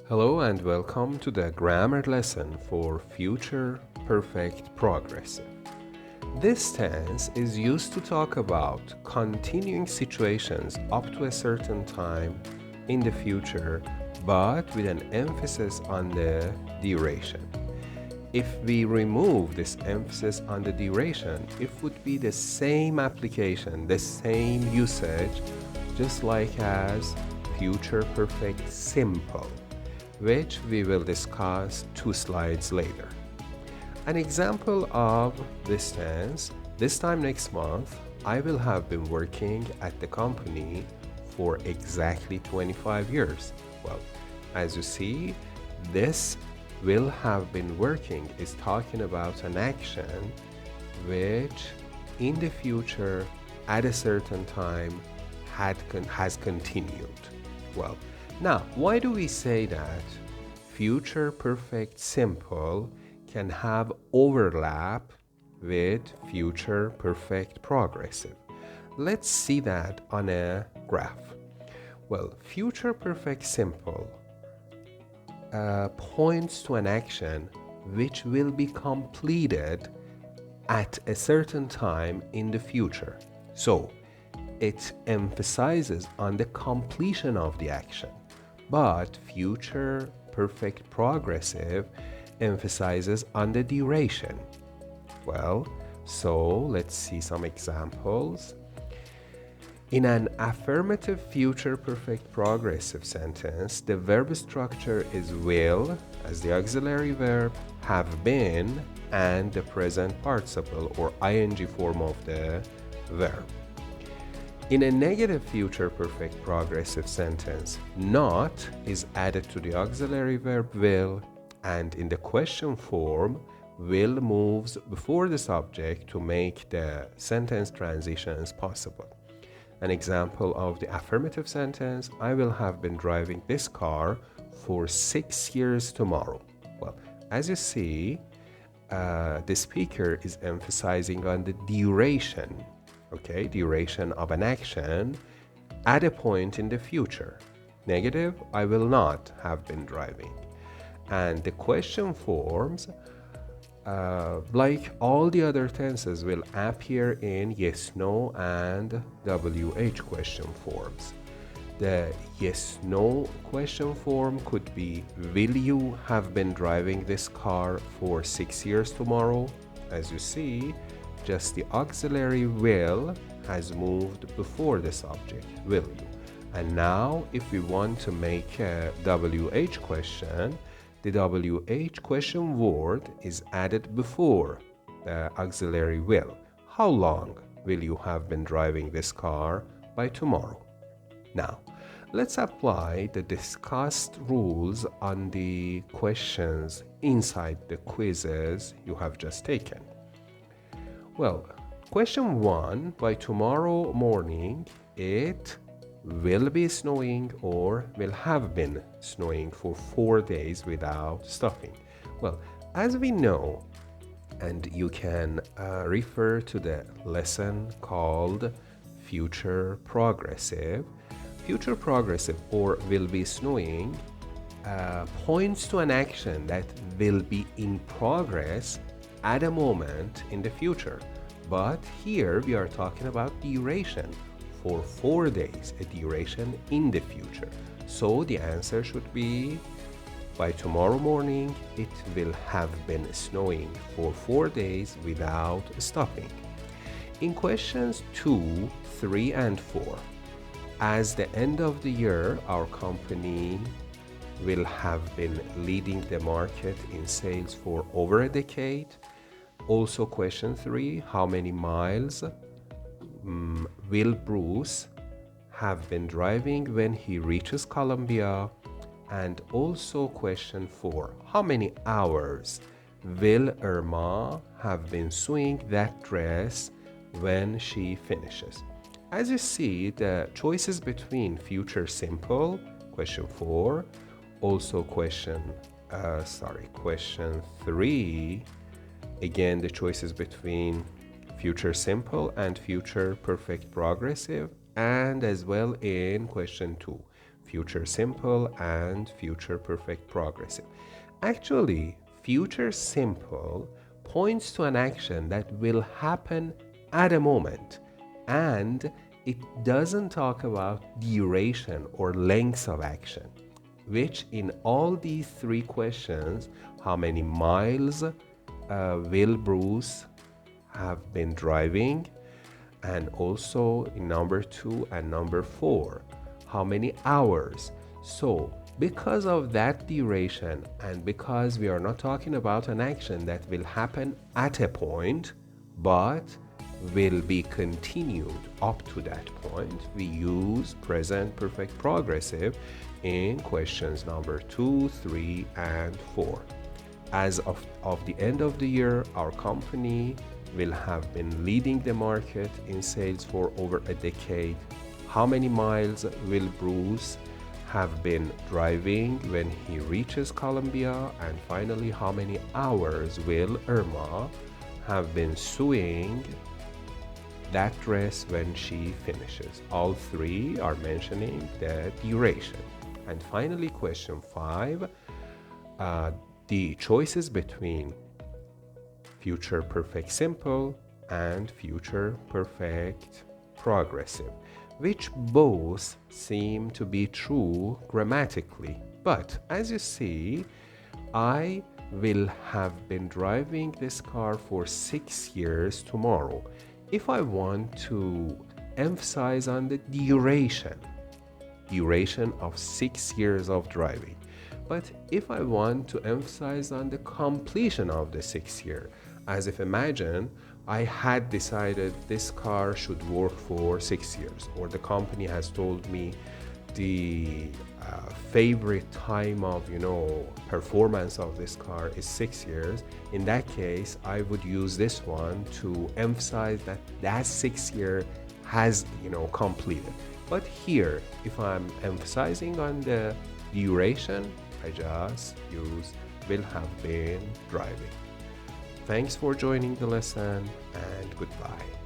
Hello and welcome to the grammar lesson for future perfect progressive. This tense is used to talk about continuing situations up to a certain time in the future, but with an emphasis on the duration. If we remove this emphasis on the duration, it would be the same application, the same usage, just like as future perfect simple, which we will discuss 2 slides later. An example of this tense: this time next month, I will have been working at the company for exactly 25 years. Well, as you see, this will have been working is talking about an action which in the future at a certain time has continued. Well, now, why do we say that future perfect simple can have overlap with future perfect progressive? Let's see that on a graph. Well, future perfect simple points to an action which will be completed at a certain time in the future. So, it emphasizes on the completion of the action. But future perfect progressive emphasizes on the duration. Well, so let's see some examples. In an affirmative future perfect progressive sentence, the verb structure is will as the auxiliary verb, have been, and the present participle or ing form of the verb. In a negative future perfect progressive sentence, not is added to the auxiliary verb will, and in the question form, will moves before the subject to make the sentence transitions possible. An example of the affirmative sentence: I will have been driving this car for 6 years tomorrow. Well, as you see, the speaker is emphasizing on the duration. Duration of an action at a point in the future. Negative, I will not have been driving. And the question forms, like all the other tenses, will appear in yes, no, and WH question forms. The yes, no question form could be, will you have been driving this car for 6 years tomorrow? As you see, just the auxiliary will has moved before the subject, will you. And now if we want to make a WH question, the WH question word is added before the auxiliary will. How long will you have been driving this car by tomorrow? Now, let's apply the discussed rules on the questions inside the quizzes you have just taken. Well, question 1, by tomorrow morning, it will be snowing or will have been snowing for 4 days without stopping. Well, as we know, and you can refer to the lesson called future progressive or will be snowing points to an action that will be in progress at a moment in the future. But here we are talking about duration for 4 days, a duration in the future. So the answer should be, by tomorrow morning, it will have been snowing for 4 days without stopping. In questions 2, 3, and 4, as the end of the year, our company will have been leading the market in sales for over a decade. Also, question 3, how many miles will Bruce have been driving when he reaches Colombia? And also question 4, how many hours will Irma have been sewing that dress when she finishes? As you see, the choices between future simple, question 4, also question 3, again the choices between future simple and future perfect progressive, and as well in question 2, future simple, and future perfect progressive. Actually, future simple points to an action that will happen at a moment, and it doesn't talk about duration or length of action, which in all these three questions, how many miles will Bruce have been driving, and also in number 2 and number 4, how many hours. So because of that duration, and because we are not talking about an action that will happen at a point but will be continued up to that point, we use present perfect progressive in questions number 2, 3, and 4. As of the end of the year, our company will have been leading the market in sales for over a decade. How many miles will Bruce have been driving when he reaches Colombia? And finally, how many hours will Irma have been sewing that dress when she finishes? All three are mentioning the duration. And finally, question 5, the choices between future perfect simple and future perfect progressive, which both seem to be true grammatically. But as you see, I will have been driving this car for 6 years tomorrow. If I want to emphasize on the duration of 6 years of driving, but if I want to emphasize on the completion of the 6 year, as if imagine I had decided this car should work for 6 years, or the company has told me the favorite time of performance of this car is 6 years. In that case, I would use this one to emphasize that 6 year has completed. But here, if I'm emphasizing on the duration, I just use will have been driving. Thanks for joining the lesson, and goodbye.